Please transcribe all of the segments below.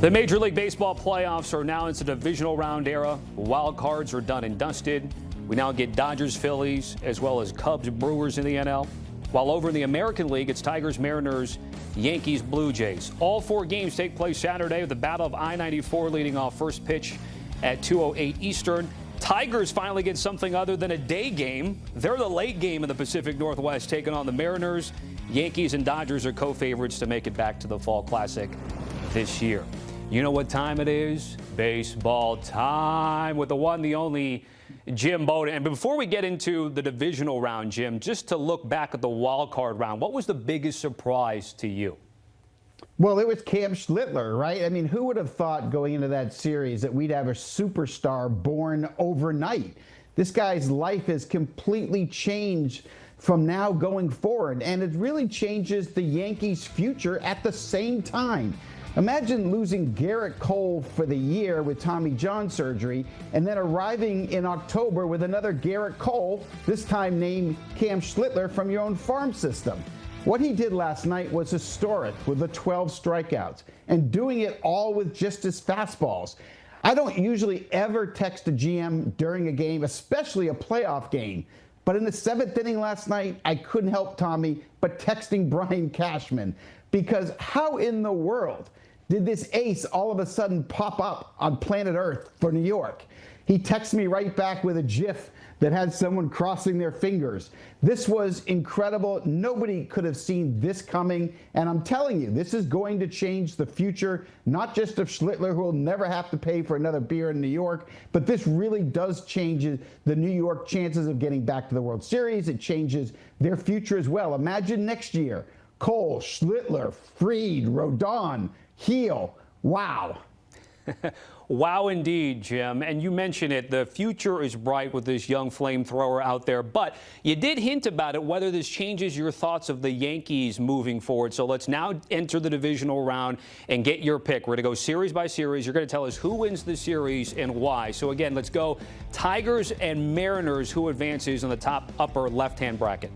The Major League Baseball playoffs are now into the divisional round era. Wild cards are done and dusted. We now get Dodgers, Phillies, as well as Cubs, Brewers in the NL. While over in the American League, it's Tigers, Mariners, Yankees, Blue Jays. All four games take place Saturday with the Battle of I-94 leading off first pitch at 2:08 Eastern. Tigers finally get something other than a day game. They're the late game in the Pacific Northwest, taking on the Mariners. Yankees and Dodgers are co-favorites to make it back to the Fall Classic this year. You know what time it is? Baseball time with the one, the only Jim Bowden. And before we get into the divisional round, Jim, just to look back at the wild card round, what was the biggest surprise to you? Well, it was Cam Schlittler, right? I mean, who would have thought going into that series that we'd have a superstar born overnight? This guy's life has completely changed from now going forward, and it really changes the Yankees' future at the same time. Imagine losing Garrett Cole for the year with Tommy John surgery and then arriving in October with another Garrett Cole, this time named Cam Schlittler, from your own farm system. What he did last night was historic with the 12 strikeouts and doing it all with just his fastballs. I don't usually ever text a GM during a game, especially a playoff game. But in the 7th inning last night, I couldn't help Tommy but texting Brian Cashman, because how in the world did this ace all of a sudden pop up on planet Earth for New York? He texted me right back with a GIF that had someone crossing their fingers. This was incredible. Nobody could have seen this coming. And I'm telling you, this is going to change the future, not just of Schlittler, who will never have to pay for another beer in New York, but this really does change the New York chances of getting back to the World Series. It changes their future as well. Imagine next year, Cole, Schlittler, Fried, Rodon, Heel. Wow. Wow, indeed, Jim. And you mentioned it. The future is bright with this young flamethrower out there. But you did hint about it, whether this changes your thoughts of the Yankees moving forward. So let's now enter the divisional round and get your pick. We're going to go series by series. You're going to tell us who wins the series and why. So, again, let's go Tigers and Mariners. Who advances on the top upper left-hand bracket?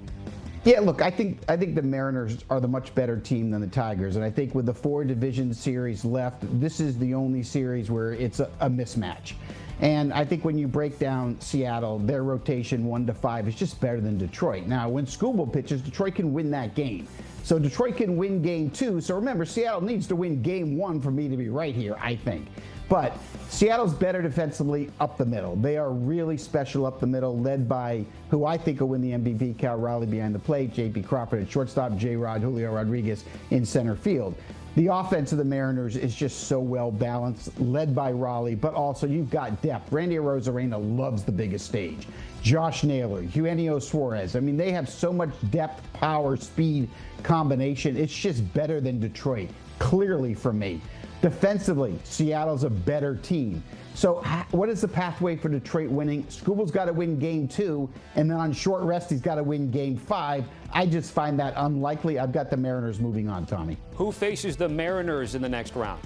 Yeah, look, I think the Mariners are the much better team than the Tigers, and I think with the 4 division series left, this is the only series where it's a mismatch. And I think when you break down Seattle, their rotation 1 to 5 is just better than Detroit. Now, when Skubal pitches, Detroit can win that game. So Detroit can win game 2. So remember, Seattle needs to win game 1 for me to be right here, I think. But Seattle's better defensively up the middle. They are really special up the middle, led by who I think will win the MVP, Cal Raleigh behind the plate, J.P. Crawford at shortstop, J-Rod, Julio Rodriguez in center field. The offense of the Mariners is just so well balanced, led by Raleigh, but also you've got depth. Randy Arozarena loves the biggest stage. Josh Naylor, Eugenio Suarez. I mean, they have so much depth, power, speed combination. It's just better than Detroit, clearly for me. Defensively, Seattle's a better team. So what is the pathway for Detroit winning? Skubal's got to win game 2, and then on short rest, he's got to win game 5. I just find that unlikely. I've got the Mariners moving on, Tommy. Who faces the Mariners in the next round?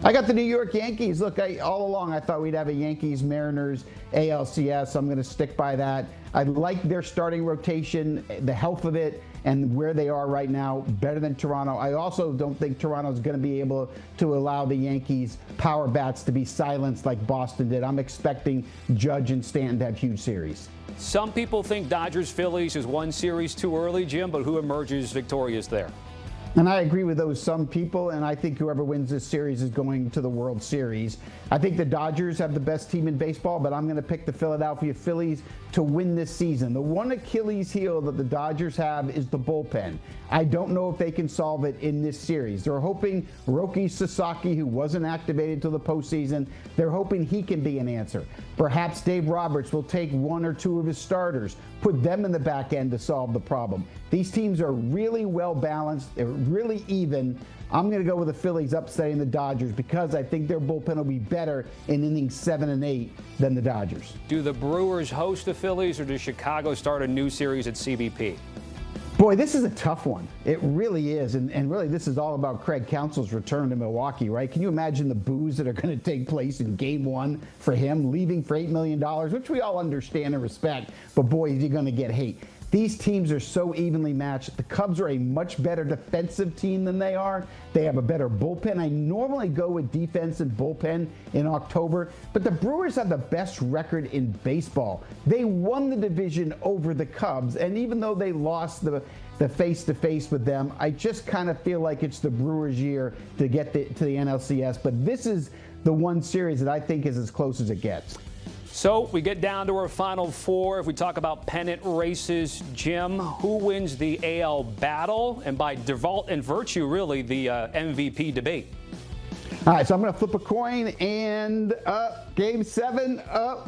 I got the New York Yankees. Look, all along I thought we'd have a Yankees-Mariners ALCS. I'm going to stick by that. I like their starting rotation, the health of it, and where they are right now, better than Toronto. I also don't think Toronto's going to be able to allow the Yankees' power bats to be silenced like Boston did. I'm expecting Judge and Stanton to have huge series. Some people think Dodgers-Phillies is one series too early, Jim, but who emerges victorious there? And I agree with those some people, and I think whoever wins this series is going to the World Series. I think the Dodgers have the best team in baseball, but I'm going to pick the Philadelphia Phillies to win this season. The one Achilles heel that the Dodgers have is the bullpen. I don't know if they can solve it in this series. They're hoping Roki Sasaki, who wasn't activated till the postseason, they're hoping he can be an answer. Perhaps Dave Roberts will take 1 or 2 of his starters, put them in the back end to solve the problem. These teams are really well balanced. They're really even. I'm going to go with the Phillies upsetting the Dodgers because I think their bullpen will be better in innings 7 and 8 than the Dodgers. Do the Brewers host the Phillies, or does Chicago start a new series at CBP? Boy, this is a tough one. It really is. And really, this is all about Craig Counsell's return to Milwaukee, right? Can you imagine the boos that are going to take place in game 1 for him, leaving for $8 million, which we all understand and respect, but boy, is he going to get hate. These teams are so evenly matched. The Cubs are a much better defensive team than they are. They have a better bullpen. I normally go with defense and bullpen in October, but the Brewers have the best record in baseball. They won the division over the Cubs, and even though they lost the face-to-face with them, I just kind of feel like it's the Brewers' year to get to the NLCS, but this is the one series that I think is as close as it gets. So we get down to our final four. If we talk about pennant races, Jim, who wins the AL battle? And by default and virtue, really, the MVP debate. All right, so I'm going to flip a coin, and Game 7,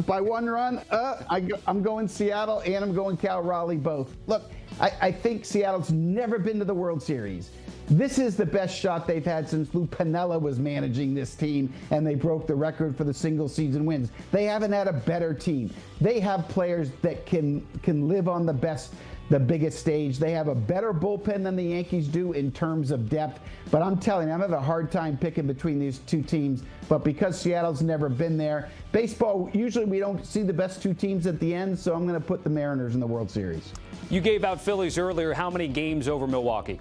by 1 run. I'm going Seattle, and I'm going Cal Raleigh both. Look, I think Seattle's never been to the World Series. This is the best shot they've had since Lou Piniella was managing this team, and they broke the record for the single-season wins. They haven't had a better team. They have players that can live on the biggest stage. They have a better bullpen than the Yankees do in terms of depth. But I'm telling you, I'm having a hard time picking between these two teams. But because Seattle's never been there, baseball, usually we don't see the best two teams at the end, so I'm going to put the Mariners in the World Series. You gave out Phillies earlier. How many games over Milwaukee?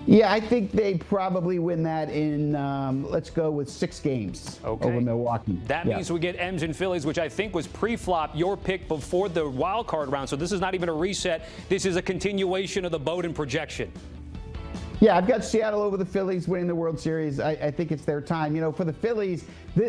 Yeah, I think they probably win that in, let's go with 6 games over Milwaukee. That means we get M's and Phillies, which I think was pre-flop, your pick before the wild card round. So this is not even a reset. This is a continuation of the Bowden projection. Yeah, I've got Seattle over the Phillies winning the World Series. I think it's their time. You know, for the Phillies,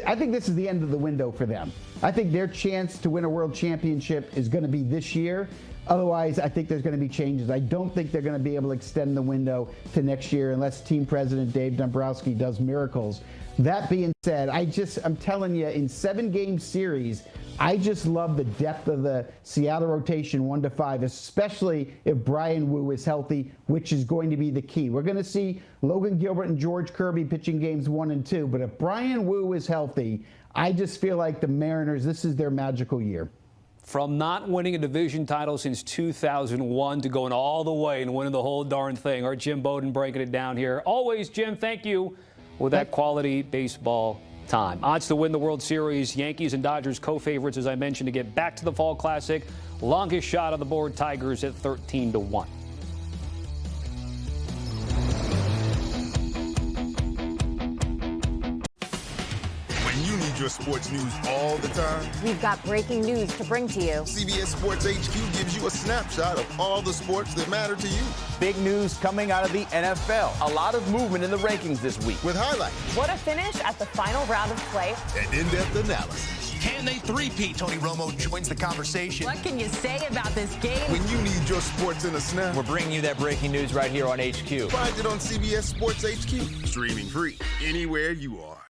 I think this is the end of the window for them. I think their chance to win a world championship is going to be this year. Otherwise, I think there's going to be changes. I don't think they're going to be able to extend the window to next year unless team president Dave Dombrowski does miracles. That being said, I'm telling you, in 7-game series, I just love the depth of the Seattle rotation 1 to 5, especially if Brian Wu is healthy, which is going to be the key. We're going to see Logan Gilbert and George Kirby pitching games 1 and 2, but if Brian Wu is healthy, I just feel like the Mariners, this is their magical year. From not winning a division title since 2001 to going all the way and winning the whole darn thing. Our Jim Bowden breaking it down here. Always, Jim, thank you with that quality baseball time. Odds to win the World Series, Yankees and Dodgers co-favorites, as I mentioned, to get back to the Fall Classic. Longest shot on the board, Tigers at 13-1. Your sports news all the time. We've got breaking news to bring to you. CBS Sports HQ gives you a snapshot of all the sports that matter to you. Big news coming out of the NFL. A lot of movement in the rankings this week. With highlights. What a finish at the final round of play. And in-depth analysis. Can they three-peat? Tony Romo joins the conversation. What can you say about this game? When you need your sports in a snap. We're bringing you that breaking news right here on HQ. Find it on CBS Sports HQ. Streaming free anywhere you are.